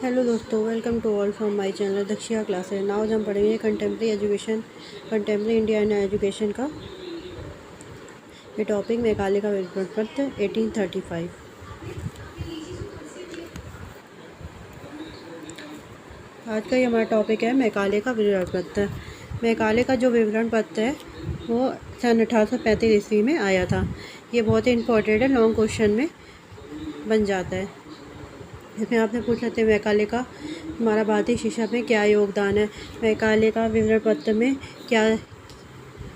Hello दोस्तों, welcome to all from my channel Dakshiya classes. Now हम पढ़ेंगे कंटेम्प्रेरी इंडिया एंड एजुकेशन का ये टॉपिक मेघालय का विवरण पत्र 1835। आज का ये हमारा टॉपिक है मेघालय का विवरण पत्र। मेघालय का जो विवरण पत्र है वो सन 1835 ईस्वी में आया था। ये बहुत ही इंपॉर्टेंट है, लॉन्ग क्वेश्चन में बन जाता है। इसमें आपने पूछ लेते हैं मेघालय का हमारा भारतीय शिक्षा में क्या योगदान है, मेघालय का विवरण पत्र में क्या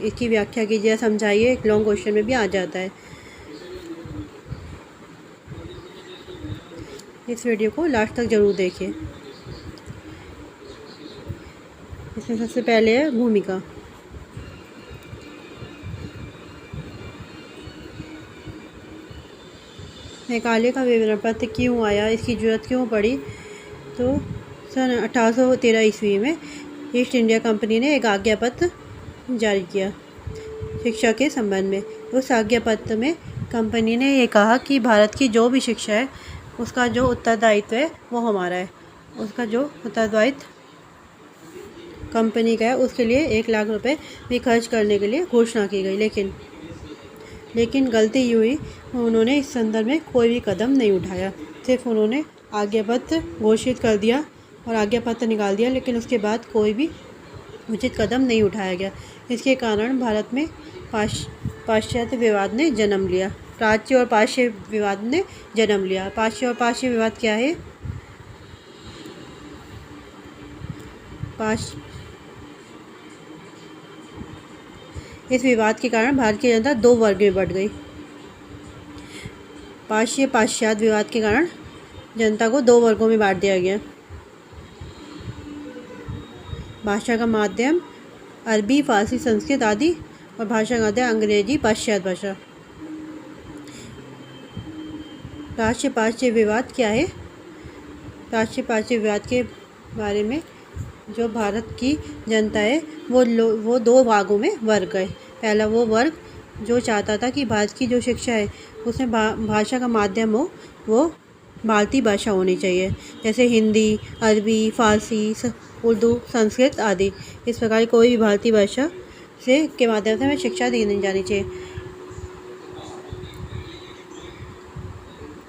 इसकी व्याख्या कीजिए, समझाइए। एक लॉन्ग क्वेश्चन में भी आ जाता है। इस वीडियो को लास्ट तक ज़रूर देखिए। इसमें सबसे पहले है भूमिका। मेघालय का विवरण पत्र क्यों आया, इसकी ज़रूरत क्यों पड़ी? तो सन 1813 ईस्वी में ईस्ट इंडिया कंपनी ने एक आज्ञा पत्र जारी किया शिक्षा के संबंध में। उस आज्ञा पत्र में कंपनी ने ये कहा कि भारत की जो भी शिक्षा है उसका जो उत्तरदायित्व है वो हमारा है। उसका जो उत्तरदायित्व कंपनी का है उसके लिए 1 लाख रुपए भी खर्च करने के लिए घोषणा की गई। लेकिन गलती ये हुई, उन्होंने इस संदर्भ में कोई भी कदम नहीं उठाया। सिर्फ उन्होंने आज्ञा पत्र घोषित कर दिया और आज्ञा पत्र निकाल दिया, लेकिन उसके बाद कोई भी उचित कदम नहीं उठाया गया। इसके कारण भारत में पाश्चात्य विवाद ने जन्म लिया। प्राच्य और पाश्चात्य विवाद ने जन्म लिया। पाश्चात्य और पाश्चात्य विवाद क्या है? इस विवाद के कारण भारत की जनता 2 वर्ग में बंट गई। पाश्चात्य विवाद के कारण जनता को 2 वर्गों में बांट दिया गया। भाषा का माध्यम अरबी, फारसी, संस्कृत आदि, और भाषा का माध्यम अंग्रेजी, पाश्चात्य भाषा। पाश्चात्य विवाद क्या है? पाश्चात्य विवाद के बारे में जो भारत की जनता है वो 2 भागों में वर्ग गए। पहला वो वर्ग जो चाहता था कि भारत की जो शिक्षा है उसमें भाषा का माध्यम हो वो भारतीय भाषा होनी चाहिए, जैसे हिंदी, अरबी, फारसी, उर्दू, संस्कृत आदि। इस प्रकार की कोई भी भारतीय भाषा के माध्यम से हमें शिक्षा दी नहीं जानी चाहिए।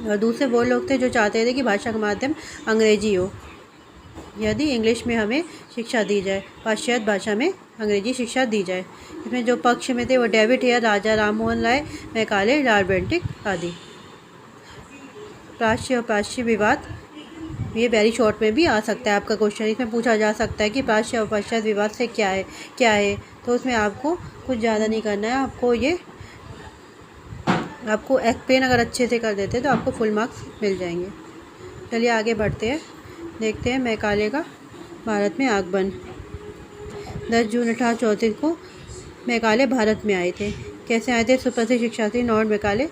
और दूसरे वो लोग थे जो चाहते थे कि भाषा का माध्यम अंग्रेजी हो, यदि इंग्लिश में हमें शिक्षा दी जाए, पाश्चात्य भाषा में अंग्रेजी शिक्षा दी जाए। इसमें जो पक्ष में थे वो David Hare, Raja Rammohan Roy, Meghalaya, Lord Bentinck आदि। प्राच्य और पाश्चात्य विवाद, ये वेरी शॉर्ट में भी आ सकता है आपका क्वेश्चन। इसमें पूछा जा सकता है कि प्राच्य और पाश्चात्य विवाद से क्या है। तो उसमें आपको कुछ ज़्यादा नहीं करना है। आपको एक्सप्लेन अगर अच्छे से कर देते तो आपको फुल मार्क्स मिल जाएंगे। चलिए आगे बढ़ते हैं, देखते हैं मेघालय का भारत में आगमन। 10 जून 1834 को मेघालय भारत में आए थे। कैसे आए थे? सुप्रसिद्ध शिक्षार्थी लॉर्ड मेघालय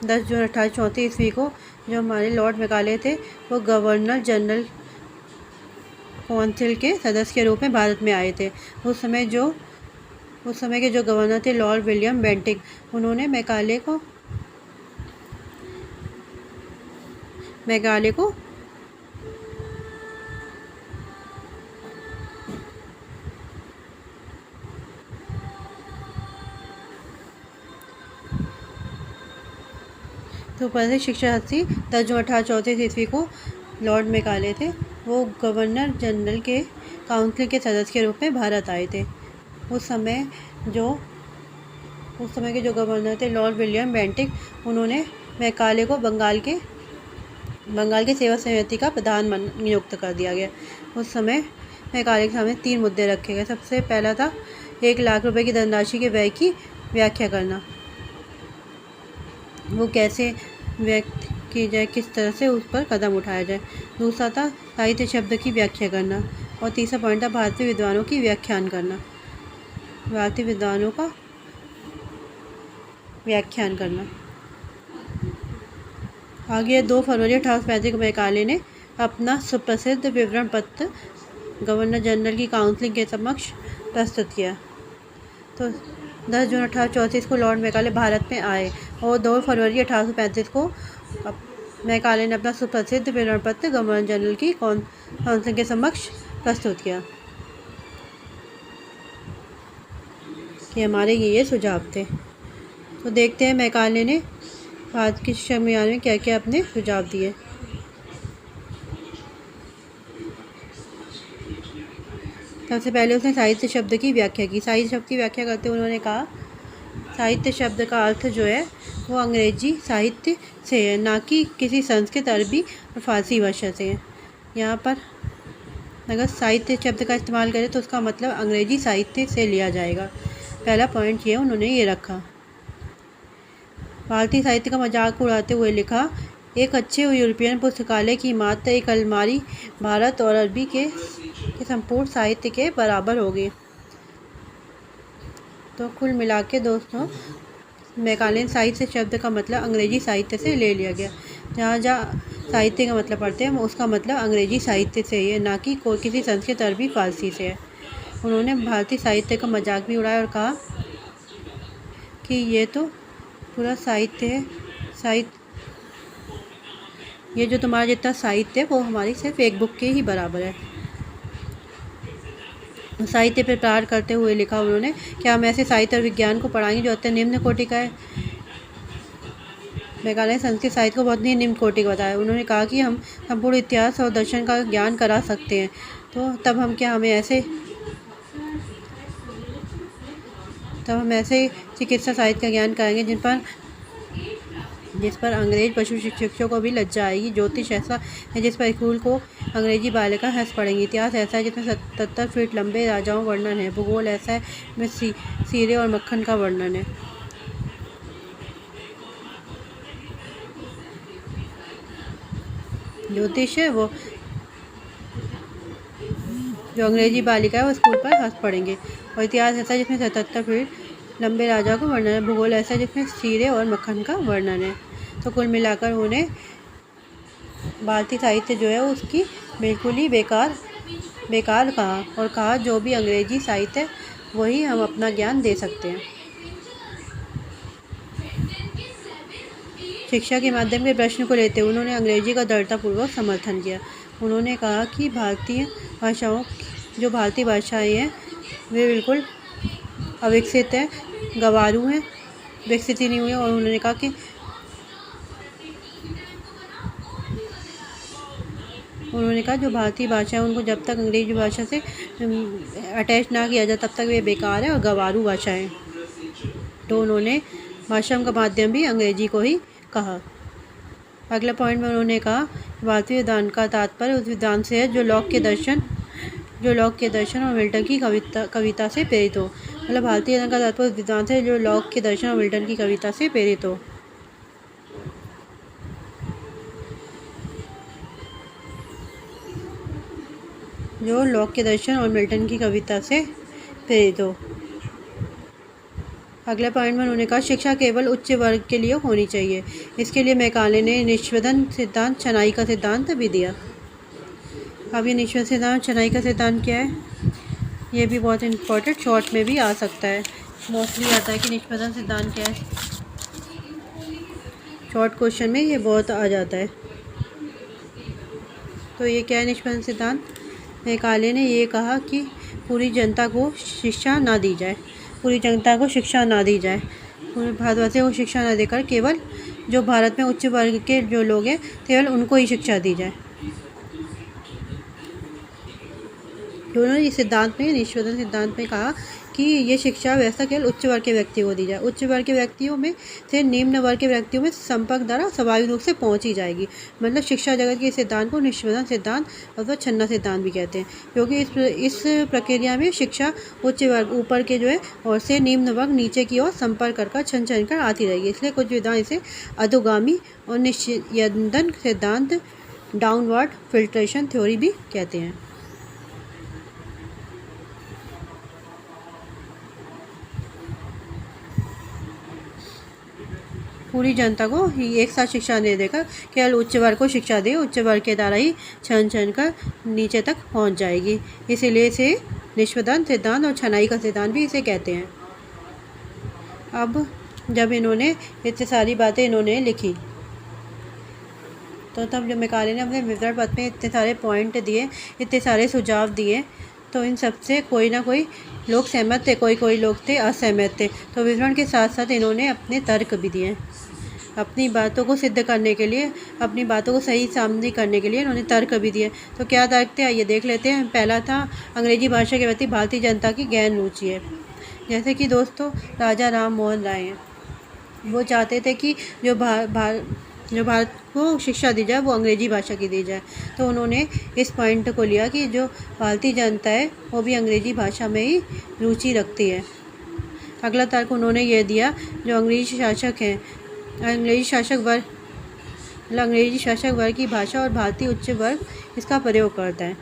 10 जून 1834 ईस्वी को जो हमारे लॉर्ड मेघालय थे वो गवर्नर जनरल काउंसिल के सदस्य के रूप में भारत में आए थे। उस समय के जो गवर्नर थे लॉर्ड विलियम बेंटिक, उन्होंने मेघालय को तो प्रसिद्ध शिक्षार्थी 10 जून 1834 ईस्वी को लॉर्ड मेघालय थे, वो गवर्नर जनरल के काउंसिल के सदस्य के रूप में भारत आए थे। उस समय के जो गवर्नर थे लॉर्ड विलियम बेंटिक, उन्होंने मेघालय को बंगाल के सेवा समिति का प्रधान नियुक्त कर दिया गया। उस समय मेघालय के सामने 3 मुद्दे रखे गए। सबसे पहला था 1 लाख रुपए की धनराशि के व्यय की व्याख्या करना, वो कैसे व्यक्त की जाए, किस तरह से उस पर कदम उठाया जाए। दूसरा था साहित्य शब्द की व्याख्या करना, और तीसरा पॉइंट था भारतीय विद्वानों की व्याख्यान करना। आगे 2 फरवरी 1835 को मेघालय ने अपना सुप्रसिद्ध विवरण पत्र गवर्नर जनरल की काउंसिल के समक्ष प्रस्तुत किया। तो 10 जून 1834 को लॉर्ड मेघालय भारत में आए और 2 फरवरी 1835 को मैकाले ने अपना सुप्रसिद्ध विवरण पत्र गवर्नर जनरल की काउंसिल के समक्ष प्रस्तुत किया कि हमारे ये सुझाव थे। तो देखते हैं मैकाले ने भारत की शिक्षा अभियान में क्या क्या अपने सुझाव दिए। सबसे पहले उसने साहित्य शब्द की व्याख्या की। साहित्य शब्द की व्याख्या करते हुए उन्होंने कहा साहित्य शब्द का अर्थ जो है वो अंग्रेजी साहित्य से है, ना कि किसी संस्कृत, अरबी और फारसी भाषा से है। यहाँ पर अगर साहित्य शब्द का इस्तेमाल करें तो उसका मतलब अंग्रेजी साहित्य से लिया जाएगा। पहला पॉइंट ये उन्होंने ये रखा। भारतीय साहित्य का मजाक उड़ाते हुए लिखा, एक अच्छे यूरोपियन पुस्तकालय की मात्र एक अलमारी भारत और अरबी के संपूर्ण साहित्य के बराबर होगी। तो कुल मिला के दोस्तों मैकाले साहित्य शब्द का मतलब अंग्रेजी साहित्य से ले लिया गया। जहाँ जहाँ साहित्य का मतलब पढ़ते हैं उसका मतलब अंग्रेजी साहित्य से ही है, ना कि कोई किसी संस्कृत, अरबी, फारसी से है। उन्होंने भारतीय साहित्य का मजाक भी उड़ाया और कहा कि ये तो पूरा साहित्य है, ये जो तुम्हारा जितना साहित्य है वो हमारी सिर्फ एक बुक के ही बराबर है। साहित्य पर प्रहार करते हुए लिखा उन्होंने, क्या हम ऐसे साहित्य और विज्ञान को पढ़ाएंगे जो अत्यंत निम्न कोटि का है। मैकाले ने संस्कृत साहित्य को बहुत ही निम्न कोटि का बताया। उन्होंने कहा कि हम संपूर्ण इतिहास और दर्शन का ज्ञान करा सकते हैं, तो तब हम ऐसे चिकित्सा साहित्य का ज्ञान कराएंगे जिस पर अंग्रेज पशु शिक्षकों को भी लज्जा आएगी। ज्योतिष ऐसा है जिस पर स्कूल को अंग्रेजी बालिका हंस पड़ेंगी। इतिहास ऐसा है जिसमें 77 फीट लंबे राजाओं वर्णन है। भूगोल ऐसा है जिसमें सीरे और मक्खन का वर्णन है। ज्योतिष है वो जो अंग्रेजी बालिका है वो स्कूल पर हंस पड़ेंगे। और इतिहास ऐसा है जिसमें 77 फीट लंबे राजाओं का वर्णन है। भूगोल ऐसा है जिसमें सीरे और मक्खन का वर्णन है। तो कुल मिलाकर उन्हें भारतीय साहित्य जो है उसकी बिल्कुल ही बेकार कहा और कहा जो भी अंग्रेजी साहित्य है वही हम अपना ज्ञान दे सकते हैं। शिक्षा के माध्यम के प्रश्न को लेते हुए उन्होंने अंग्रेजी का दृढ़तापूर्वक समर्थन किया। उन्होंने कहा कि भारतीय भाषाएं हैं वे बिल्कुल अविकसित हैं, गंवारू हैं, विकसित ही नहीं हुए। और उन्होंने कहा कि जो भारतीय भाषा है उनको जब तक अंग्रेजी भाषा से अटैच ना किया जाए तब तक वे बेकार है और गंवारू भाषाएं। तो उन्होंने भाषा का माध्यम भी अंग्रेजी को ही कहा। अगला पॉइंट में उन्होंने कहा भारतीय विधान का तात्पर्य उस विधान से है जो लॉक के दर्शन और मिल्टन की कविता से प्रेरित हो। मतलब भारतीय विधान का तात्पर्य उस विधान से जो लॉक के दर्शन और मिल्टन की कविता से प्रेरित हो। जो लॉक के दर्शन और मिल्टन की कविता से प्रेरित हो। अगले पॉइंट में उन्होंने कहा शिक्षा केवल उच्च वर्ग के लिए होनी चाहिए। इसके लिए मैकाले ने निष्पंदन सिद्धांत, छनाई का सिद्धांत भी दिया। अब ये निष्पंदन सिद्धांत, छनाई का सिद्धांत क्या है, ये भी बहुत इम्पोर्टेंट शॉर्ट में भी आ सकता है। मोस्टली आता है कि निष्पंदन सिद्धांत क्या है, शॉर्ट क्वेश्चन में ये बहुत आ जाता है। तो ये क्या है निष्पंदन सिद्धांत। मैकाले ने ये कहा कि पूरी जनता को शिक्षा ना दी जाए, पूरे भारतवासियों को शिक्षा न देकर केवल जो भारत में उच्च वर्ग के जो लोग हैं केवल उनको ही शिक्षा दी जाए। दोनों इस सिद्धांत में, निष्पंदन सिद्धांत में कहा कि ये शिक्षा व्यवस्था केवल उच्च वर्ग के व्यक्तियों को दी जाए। उच्च वर्ग के व्यक्तियों में से निम्न वर्ग के व्यक्तियों में संपर्क द्वारा स्वाभाविक रूप से पहुंची जाएगी। मतलब शिक्षा जगत के सिद्धांत को निष्पंदन सिद्धांत अथवा छन्ना सिद्धांत भी कहते हैं, क्योंकि इस प्रक्रिया में शिक्षा उच्च वर्ग ऊपर के जो है और से निम्न वर्ग नीचे की ओर संपर्क कर छन छन कर आती रहेगी। इसलिए कुछ विद्वान इसे अधोगामी और निष्पंदन सिद्धांत, डाउनवर्ड फिल्ट्रेशन थ्योरी भी कहते हैं। पूरी जनता को एक साथ शिक्षा दे देकर केवल उच्च वर्ग को शिक्षा दे, उच्च वर्ग के द्वारा ही छन छन कर नीचे तक पहुंच जाएगी। इसीलिए इसे निष्पंदन सिद्धांत और छनाई का सिद्धांत भी इसे कहते हैं। अब जब इन्होंने इतनी सारी बातें इन्होंने लिखी तो तब जब मैकाले ने अपने विवरण पत्र में इतने सारे पॉइंट दिए, इतने सारे सुझाव दिए, तो इन सब से कोई ना कोई लोग सहमत थे, कोई लोग थे असहमत थे। तो विवरण के साथ साथ इन्होंने अपने तर्क भी दिए। अपनी बातों को सिद्ध करने के लिए, अपनी बातों को सही सामने करने के लिए इन्होंने तर्क भी दिए। तो क्या तर्क थे, आइए देख लेते हैं। पहला था, अंग्रेजी भाषा के प्रति भारतीय जनता की गहन रुचि है। जैसे कि दोस्तों, राजा राम मोहन राय हैं, वो चाहते थे कि जो भारत को शिक्षा दी जाए वो अंग्रेजी भाषा की दी जाए। तो उन्होंने इस पॉइंट को लिया कि जो भारतीय जनता है वो भी अंग्रेजी भाषा में ही रुचि रखती है। अगला तर्क उन्होंने ये दिया, जो अंग्रेजी शासक हैं, अंग्रेजी शासक वर्ग की भाषा और भारतीय उच्च वर्ग इसका प्रयोग करता है।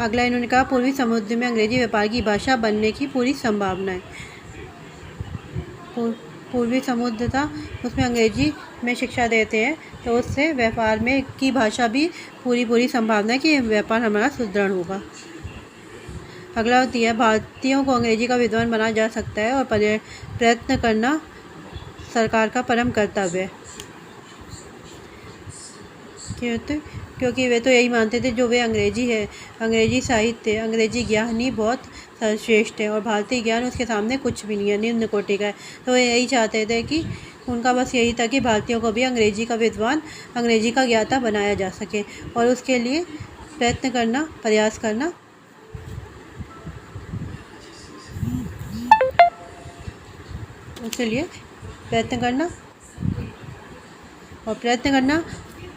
अगला इन्होंने कहा, पूर्वी समुद्र में अंग्रेजी व्यापार की भाषा बनने की पूरी संभावना है। पूर्वी समुद्र था, उसमें अंग्रेजी में शिक्षा देते हैं, तो उससे व्यापार में की भाषा भी पूरी संभावना है कि व्यापार हमारा सुदृढ़ होगा। अगला दिया, भारतीयों को अंग्रेजी का विद्वान बनाया जा सकता है और प्रयत्न करना सरकार का परम कर्तव्य है। क्योंकि वे तो यही मानते थे, जो वे अंग्रेजी है, अंग्रेजी साहित्य, अंग्रेजी ज्ञान ही बहुत सर्वश्रेष्ठ है और भारतीय ज्ञान उसके सामने कुछ भी नहीं है, निम्न कोटि का है। तो वे यही चाहते थे कि उनका बस यही था कि भारतीयों को भी अंग्रेजी का विद्वान, अंग्रेजी का ज्ञाता बनाया जा सके और उसके लिए प्रयत्न करना, प्रयास करना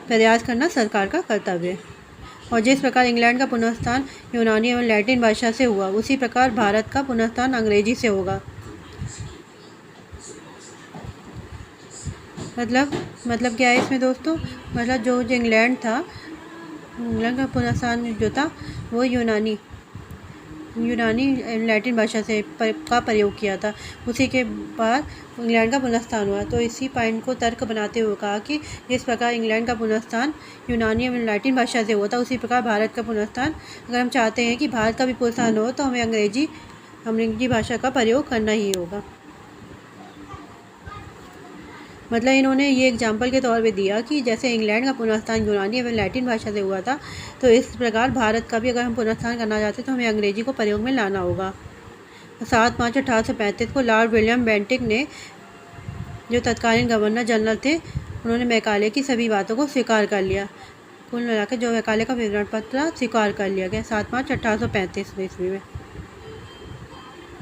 प्रयास करना सरकार का कर्तव्य है। और जिस प्रकार इंग्लैंड का पुनर्स्थान यूनानी एवं लैटिन भाषा से हुआ, उसी प्रकार भारत का पुनर्स्थान अंग्रेजी से होगा। मतलब क्या है इसमें दोस्तों, मतलब जो इंग्लैंड था, इंग्लैंड का पुनर्स्थान जो था वो यूनानी लैटिन भाषा से का प्रयोग किया था, उसी के बाद इंग्लैंड का पुनर्स्थान हुआ। तो इसी पॉइंट को तर्क बनाते हुए कहा कि जिस प्रकार इंग्लैंड का पुनर्स्थान यूनानी एवं लैटिन भाषा से हुआ था, उसी प्रकार भारत का पुनर्स्थान, अगर हम चाहते हैं कि भारत का भी पुनर्स्थान हो, तो हमें अंग्रेजी भाषा का प्रयोग करना ही होगा। मतलब इन्होंने ये एग्जाम्पल के तौर पे दिया कि जैसे इंग्लैंड का पुनर्स्थान यूनानी एवं लैटिन भाषा से हुआ था, तो इस प्रकार भारत का भी अगर हम पुनर्स्थान करना चाहते हैं तो हमें अंग्रेजी को प्रयोग में लाना होगा। 7 मार्च 1835 को लॉर्ड विलियम बेंटिक ने, जो तत्कालीन गवर्नर जनरल थे, उन्होंने मैकाले की सभी बातों को स्वीकार कर लिया। कुल मिलाकर जो मैकाले का विवरण पत्र स्वीकार कर लिया गया 7 मार्च 1835 ईस्वी में।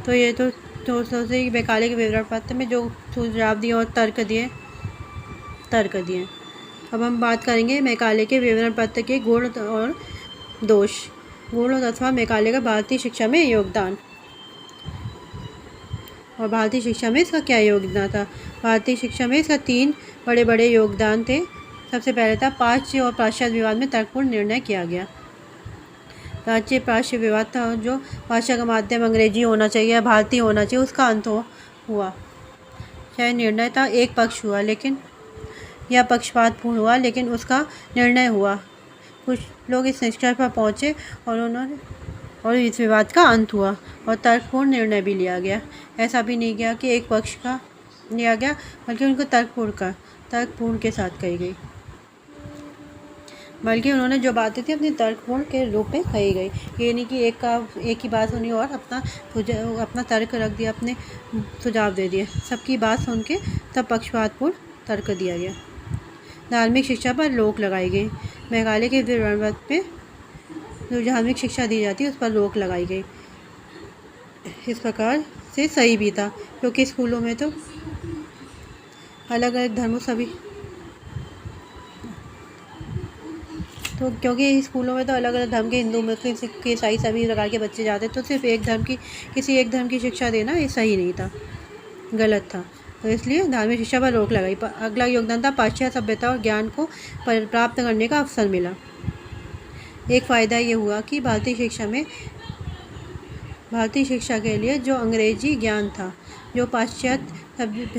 तो ये तो दोस्तों से मैकाले के विवरण पत्र में जो सुझाव दिए और तर्क दिए। अब हम बात करेंगे मैकाले के विवरण पत्र के गुण और दोष। गुण अथवा मैकाले का भारतीय शिक्षा में योगदान, और भारतीय शिक्षा में इसका क्या योगदान था। भारतीय शिक्षा में इसका 3 बड़े योगदान थे। सबसे पहले था, प्राच्य और पाश्चात्य विवाद में तर्कपूर्ण निर्णय किया गया। प्राच्य पाश्चात्य विवाद था, जो भाषा का माध्यम अंग्रेजी होना चाहिए, भारतीय होना चाहिए, उसका अंत हुआ। चाहे निर्णय था एक पक्ष हुआ, लेकिन यह पक्षपातपूर्ण हुआ, लेकिन उसका निर्णय हुआ। कुछ लोग इस निष्कर्ष पर पहुँचे और इस विवाद का अंत हुआ और तर्कपूर्ण निर्णय भी लिया गया। ऐसा भी नहीं किया कि एक पक्ष का लिया गया, बल्कि उनको तर्कपूर्ण के साथ कही गई, बल्कि उन्होंने जो बातें थी अपने तर्कपूर्ण के रूप में कही गई। ये नहीं कि एक ही बात सुनी और अपना तर्क रख दिया, अपने सुझाव दे दिए। सबकी बात सुन के तब पक्षपातपूर्ण तर्क दिया गया। धार्मिक शिक्षा पर रोक लगाई गई। मेघालय के विवरण पे जो धार्मिक शिक्षा दी जाती है उस पर रोक लगाई गई। इस प्रकार से सही भी था, क्योंकि स्कूलों में तो अलग अलग धर्मों क्योंकि स्कूलों में तो अलग अलग धर्म के, हिंदू, मुस्लिम, सिख, ईसाई सभी प्रकार के बच्चे जाते, तो सिर्फ किसी एक धर्म की शिक्षा देना ये सही नहीं था, गलत था। तो इसलिए धार्मिक शिक्षा पर रोक लगाई। अगला योगदान था, पाश्चात्य सभ्यता और ज्ञान को प्राप्त करने का अवसर मिला। एक फ़ायदा ये हुआ कि भारतीय शिक्षा के लिए जो अंग्रेजी ज्ञान था, जो पाश्चात्य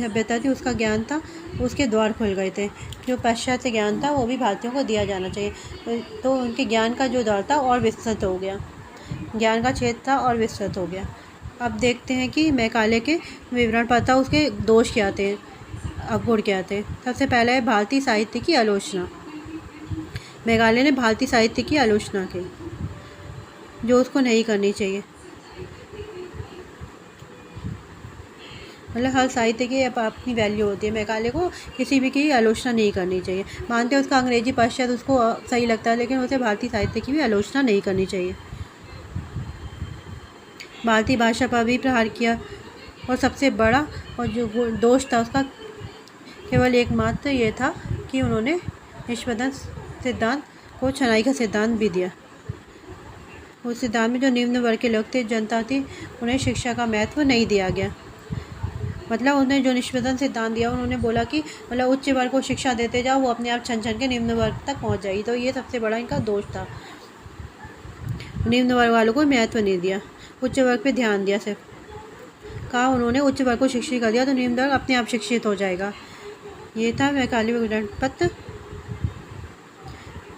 सभ्यता थी उसका ज्ञान था, उसके द्वार खुल गए थे। जो पाश्चात्य ज्ञान था वो भी भारतीयों को दिया जाना चाहिए, तो उनके ज्ञान का जो द्वार था और विस्तृत हो गया, ज्ञान का क्षेत्र था और विस्तृत हो गया। अब देखते हैं कि मैकाले के विवरण पता उसके दोष क्या थे, अवगुण क्या थे। सबसे पहला है भारतीय साहित्य की आलोचना। मैकाले ने भारतीय साहित्य की आलोचना की, जो उसको नहीं करनी चाहिए। मतलब हर साहित्य की अपनी वैल्यू होती है। मैकाले को किसी भी की आलोचना नहीं करनी चाहिए। मानते हैं उसका अंग्रेजी पश्चात उसको सही लगता है, लेकिन उसे भारतीय साहित्य की भी आलोचना नहीं करनी चाहिए। भारतीय भाषा पर भी प्रहार किया, और सबसे बड़ा और जो दोष था उसका केवल एकमात्र ये था कि उन्होंने निष्पंदन सिद्धांत को छनाई का सिद्धांत भी दिया। उस सिद्धांत में जो निम्न वर्ग के लोग थे, जनता थी, उन्हें शिक्षा का महत्व नहीं दिया गया। मतलब उन्होंने जो निष्पंदन सिद्धांत दिया, उन्होंने बोला कि मतलब उच्च वर्ग को शिक्षा देते जाओ, वो अपने आप छन छन के निम्न वर्ग तक पहुंच जाएगी। तो ये सबसे बड़ा इनका दोष था। निम्न वर्ग वालों को महत्व नहीं दिया, उच्च वर्ग पे ध्यान दिया। सिर्फ कहा उन्होंने उच्च वर्ग को शिक्षित कर दिया तो निम्न वर्ग अपने आप शिक्षित हो जाएगा। ये था मैकाले विवरण पत्र।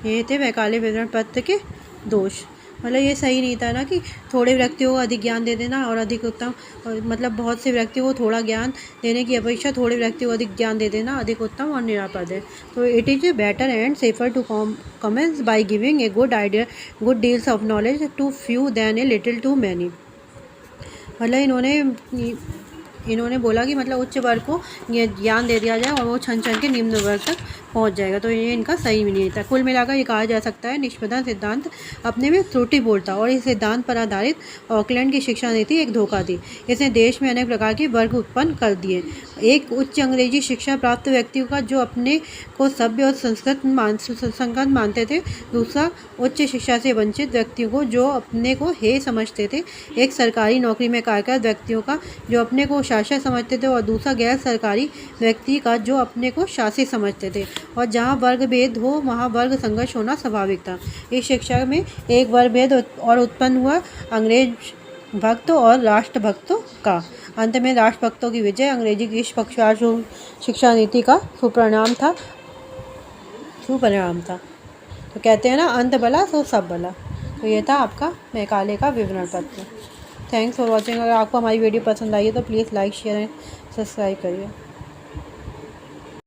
ये थे मैकाले विवरण पत्र के दोष। मतलब ये सही नहीं था ना कि थोड़े व्यक्तियों को अधिक ज्ञान दे देना और अधिक उत्तम, मतलब बहुत से व्यक्तियों को थोड़ा ज्ञान देने की अपेक्षा थोड़े व्यक्तियों को अधिक ज्ञान दे देना अधिक उत्तम और निरापद है। तो it is better and safer to commence by giving a good deals of knowledge to few than a little to many. मतलब इन्होंने बोला कि मतलब उच्च वर्ग को ये ज्ञान दे दिया जाए और वो छन छन के निम्न वर्ग तक पहुंच जाएगा। तो ये इनका सही भी नहीं था। कुल मिलाकर ये कहा जा सकता है निष्पंदन सिद्धांत अपने में त्रुटिपूर्ण था, और इस सिद्धांत पर आधारित ऑकलैंड की शिक्षा नीति एक धोखा थी। इसने देश में अनेक प्रकार के वर्ग उत्पन्न कर दिए। एक उच्च अंग्रेजी शिक्षा प्राप्त व्यक्तियों का जो अपने को सभ्य और संस्कृत मानते थे, दूसरा उच्च शिक्षा से वंचित व्यक्तियों को जो अपने को हे समझते थे, एक सरकारी नौकरी में कार्यरत व्यक्तियों का जो अपने को शासक समझते थे, और दूसरा गैर सरकारी व्यक्ति का जो अपने को शासित समझते थे। और जहाँ वर्ग भेद हो वहाँ वर्ग संघर्ष होना स्वाभाविक था। इस शिक्षा में एक वर्ग भेद और उत्पन्न हुआ अंग्रेज भक्तों और राष्ट्रभक्तों का। अंत में राष्ट्रभक्तों की विजय अंग्रेजी की पक्षपात शिक्षा नीति का सुपरिणाम था। तो कहते हैं ना, अंत भला सो सब भला। तो ये था आपका मैकाले का विवरण पत्र। Thanks for watching. अगर आपको हमारी वीडियो पसंद आई है तो please like share and subscribe करिए।